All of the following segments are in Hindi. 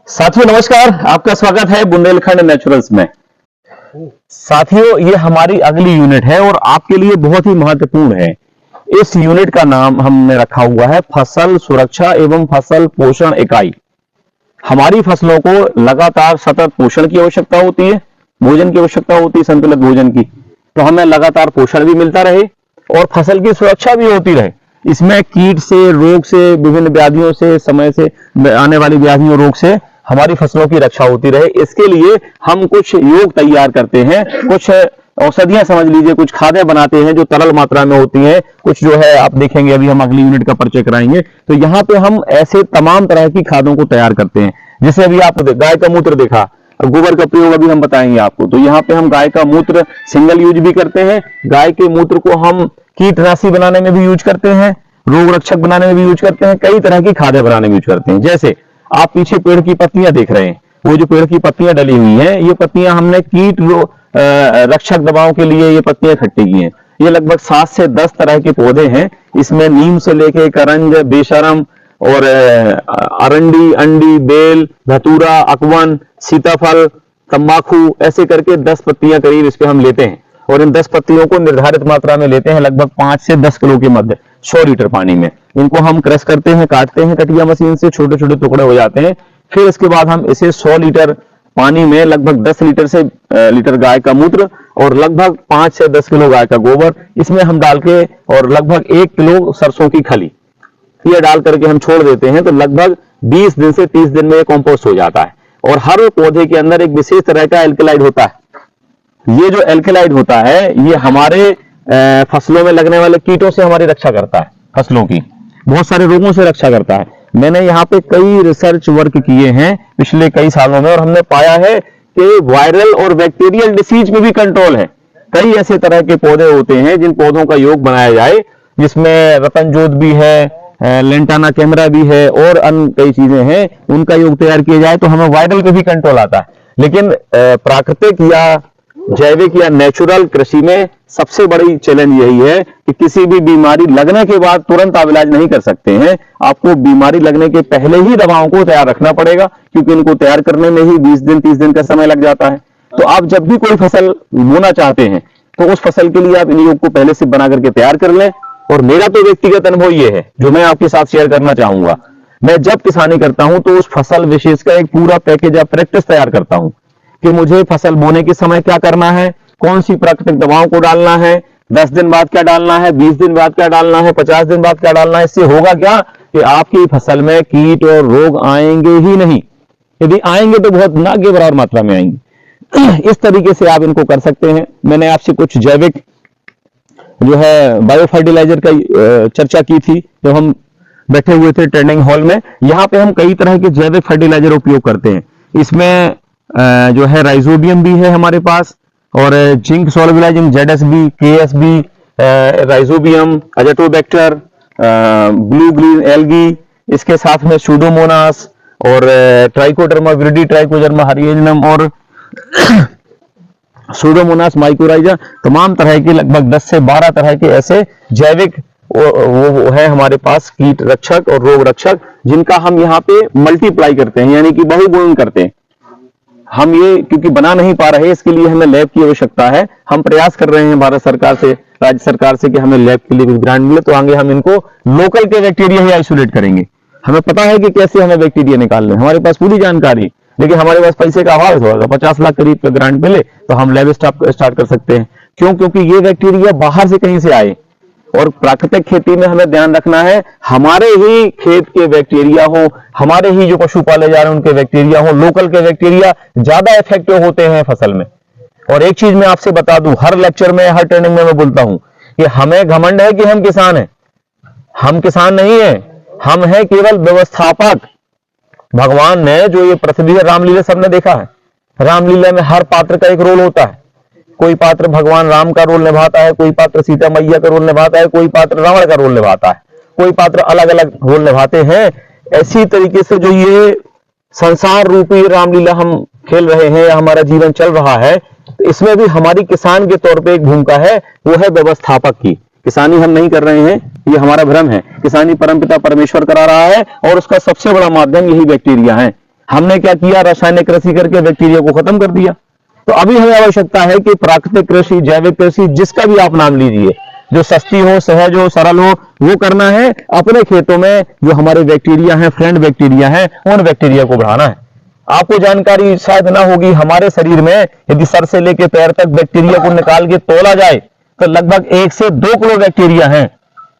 साथियों नमस्कार, आपका स्वागत है बुंदेलखंड नेचुरल्स में। साथियों, ये हमारी अगली यूनिट है और आपके लिए बहुत ही महत्वपूर्ण है। इस यूनिट का नाम हमने रखा हुआ है फसल सुरक्षा एवं फसल पोषण इकाई। हमारी फसलों को लगातार सतत पोषण की आवश्यकता होती है, भोजन की आवश्यकता होती है, संतुलित भोजन की, तो हमें लगातार पोषण भी मिलता रहे और फसल की सुरक्षा भी होती रहे। इसमें कीट से, रोग से, विभिन्न व्याधियों से, समय से आने वाली व्याधियों, रोग से हमारी फसलों की रक्षा होती रहे। इसके लिए हम कुछ योग तैयार करते हैं, कुछ औषधियां समझ लीजिए, कुछ खादें बनाते हैं जो तरल मात्रा में होती हैं, कुछ जो है आप देखेंगे, अभी हम अगली यूनिट का परिचय कराएंगे। तो यहाँ पे हम ऐसे तमाम तरह की खादों को तैयार करते हैं। जैसे अभी आप गाय का मूत्र देखा, गोबर का प्रयोग अभी हम बताएंगे आपको। तो यहाँ पे हम गाय का मूत्र सिंगल यूज भी करते हैं। गाय के मूत्र को हम कीटनाशी बनाने में भी यूज करते हैं, रोग रक्षक बनाने में भी यूज करते हैं, कई तरह की खादें बनाने में यूज करते हैं। जैसे आप पीछे पेड़ की पत्तियां देख रहे हैं, वो जो पेड़ की पत्तियां डली हुई हैं, ये पत्तियां हमने कीट रक्षक दवाओं के लिए ये पत्तियां इकट्ठी की हैं। ये लगभग 7 से 10 तरह के पौधे हैं। इसमें नीम से लेके करंज, बेशरम और अरंडी, अंडी, बेल, धतूरा, अकवन, सीताफल, तंबाकू, ऐसे करके 10 पत्तियां करीब इस पे हम लेते हैं और इन 10 पत्तियों को निर्धारित मात्रा में लेते हैं, लगभग 5 से 10 किलो के मध्य 100 लीटर पानी में। इनको हम क्रश करते हैं, काटते हैं कटिया मशीन से, छोटे छोटे टुकड़े हो जाते हैं। फिर इसके बाद हम इसे 100 लीटर पानी में लगभग 10 लीटर से लीटर गाय का मूत्र और लगभग 5 से 10 किलो गाय का गोबर इसमें हम डाल के और लगभग 1 किलो सरसों की खली ये डाल करके हम छोड़ देते हैं। तो लगभग 20 दिन से 30 दिन में ये कंपोस्ट हो जाता है। और हर पौधे के अंदर एक विशेष तरह का एल्केलाइड होता है। ये जो एल्केलाइड होता है, ये हमारे फसलों में लगने वाले कीटों से हमारी रक्षा करता है, फसलों की बहुत सारे रोगों से रक्षा करता है। मैंने यहाँ पे कई रिसर्च वर्क किए हैं पिछले कई सालों में और हमने पाया है कि वायरल और बैक्टीरियल डिसीज में भी कंट्रोल है। कई ऐसे तरह के पौधे होते हैं जिन पौधों का योग बनाया जाए, जिसमें रतनजोत भी है, लेंटाना कैमरा भी है और अन्य कई चीजें हैं, उनका योग तैयार किया जाए तो हमें वायरल पे भी कंट्रोल आता है। लेकिन प्राकृतिक या जैविक या नेचुरल कृषि में सबसे बड़ी चैलेंज यही है कि किसी भी बीमारी लगने के बाद तुरंत आप इलाज नहीं कर सकते हैं। आपको बीमारी लगने के पहले ही दवाओं को तैयार रखना पड़ेगा, क्योंकि इनको तैयार करने में ही 20 दिन 30 दिन का समय लग जाता है। तो आप जब भी कोई फसल बोना चाहते हैं तो उस फसल के लिए आप इन योग को पहले से बना करके तैयार कर लें। और मेरा तो व्यक्तिगत अनुभव ये है जो मैं आपके साथ शेयर करना चाहूंगा। मैं जब किसानी करता हूं तो उस फसल विशेष का एक पूरा पैकेज या प्रैक्टिस तैयार करता हूं कि मुझे फसल बोने के समय क्या करना है, कौन सी प्राकृतिक दवाओं को डालना है, 10 दिन बाद क्या डालना है, 20 दिन बाद क्या डालना है, 50 दिन बाद क्या डालना है। इससे होगा क्या कि आपकी फसल में कीट और रोग आएंगे ही नहीं। यदि आएंगे तो बहुत ना के बराबर मात्रा में आएंगे। इस तरीके से आप इनको कर सकते हैं। मैंने आपसे कुछ जैविक जो है बायो फर्टिलाइजर का चर्चा की थी जब हम बैठे हुए थे ट्रेनिंग हॉल में। यहाँ पे हम कई तरह के जैविक फर्टिलाइजर उपयोग करते हैं। इसमें जो है राइजोबियम भी है हमारे पास और zinc solubilizing ZSB, KSB, Rhizobium, Azotobacter, blue green algae, इसके साथ में सूडोमोनास और ट्राइकोडर्मा विरिडी, ट्राइकोडर्मा हरिएजनम और सूडोमोनास माइकोराइजा, तमाम तरह के लगभग 10 से 12 तरह के ऐसे जैविक वो है हमारे पास कीट रक्षक और रोग रक्षक, जिनका हम यहाँ पे मल्टीप्लाई करते हैं, यानी कि बहुगुणन करते हैं। हम ये क्योंकि बना नहीं पा रहे, इसके लिए हमें लैब की आवश्यकता है। हम प्रयास कर रहे हैं भारत सरकार से, राज्य सरकार से कि हमें लैब के लिए कुछ ग्रांट मिले, तो आगे हम इनको लोकल के बैक्टीरिया ही आइसोलेट करेंगे। हमें पता है कि कैसे हमें बैक्टीरिया निकालने, हमारे पास पूरी जानकारी, लेकिन हमारे पास पैसे का अभाव होगा। 50 लाख करीब का ग्रांट मिले तो हम लैब स्टार्ट कर सकते हैं। क्यों? क्योंकि ये बैक्टीरिया बाहर से कहीं से आए और प्राकृतिक खेती में हमें ध्यान रखना है हमारे ही खेत के बैक्टीरिया हो, हमारे ही जो पशु पाले जा रहे हैं उनके बैक्टीरिया हो। लोकल के बैक्टीरिया ज्यादा इफेक्टिव होते हैं फसल में। और एक चीज मैं आपसे बता दूं, हर लेक्चर में, हर ट्रेनिंग में मैं बोलता हूं कि हमें घमंड है कि हम किसान हैं। हम किसान नहीं है, हम हैं केवल व्यवस्थापक। भगवान ने जो ये पृथ्वी है, रामलीला सबने देखा है। रामलीला में हर पात्र का एक रोल होता है। कोई पात्र भगवान राम का रोल निभाता है, कोई पात्र सीता मैया का रोल निभाता है, कोई पात्र रावण का रोल निभाता है, कोई पात्र अलग अलग रोल निभाते हैं। ऐसी तरीके से जो ये संसार रूपी रामलीला हम खेल रहे हैं या हमारा जीवन चल रहा है, तो इसमें भी हमारी किसान के तौर पे एक भूमिका है, वो है व्यवस्थापक की। किसानी हम नहीं कर रहे हैं, ये हमारा भ्रम है। किसानी परमपिता परमेश्वर करा रहा है और उसका सबसे बड़ा माध्यम यही बैक्टीरिया है। हमने क्या किया, रासायनिक कृषि करके बैक्टीरिया को खत्म कर दिया। तो अभी हमें आवश्यकता है कि प्राकृतिक कृषि, जैविक कृषि, जिसका भी आप नाम लीजिए, जो सस्ती हो, सहज हो, सरल हो, वो करना है। अपने खेतों में जो हमारे बैक्टीरिया हैं, फ्रेंड बैक्टीरिया हैं, उन बैक्टीरिया को बढ़ाना है। आपको जानकारी शायद ना होगी, हमारे शरीर में यदि सर से लेकर पैर तक बैक्टीरिया को निकाल के तोला जाए तो लगभग 1 से 2 किलो बैक्टीरिया हैं,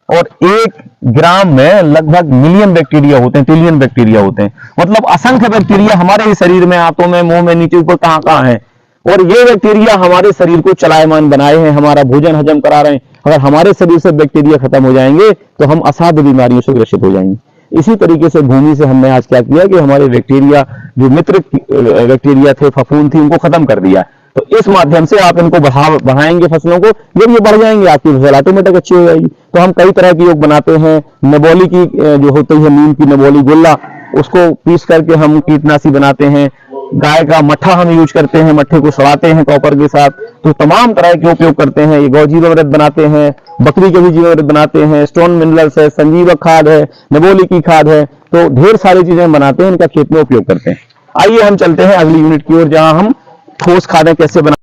और 1 ग्राम में लगभग मिलियन बैक्टीरिया होते हैं, ट्रिलियन बैक्टीरिया होते हैं। मतलब असंख्य बैक्टीरिया हमारे ही शरीर में, हाथों में, मुंह में, नीचे ऊपर कहां कहां है। और ये बैक्टीरिया हमारे शरीर को चलायमान बनाए हैं, हमारा भोजन हजम करा रहे हैं। अगर हमारे शरीर से बैक्टीरिया खत्म हो जाएंगे तो हम असाध्य बीमारियों से ग्रसित हो जाएंगे। इसी तरीके से भूमि से हमने आज क्या किया कि हमारे बैक्टीरिया, जो मित्र बैक्टीरिया थे, फफूंद थी, उनको खत्म कर दिया। तो इस माध्यम से आप इनको बढ़ाएंगे फसलों को, जब ये बढ़ जाएंगे आपकी फसल ऑटोमेटिक अच्छी हो जाएगी। तो हम कई तरह के योग बनाते हैं। नबोली की जो होती है, नीम की नबोली गुल्ला, उसको पीस करके हम कीटनाशी बनाते हैं। गाय का मट्ठा हम यूज करते हैं, मट्ठे को सड़ाते हैं कॉपर के साथ। तो तमाम तरह के उपयोग करते हैं। ये गौ जीवामृत बनाते हैं, बकरी के भी जीवामृत बनाते हैं, स्टोन मिनरल्स है, संजीवक खाद है, नबोली की खाद है। तो ढेर सारी चीजें बनाते हैं, इनका खेत में उपयोग करते हैं। आइए हम चलते हैं अगली यूनिट की ओर, जहां हम ठोस खादें कैसे बना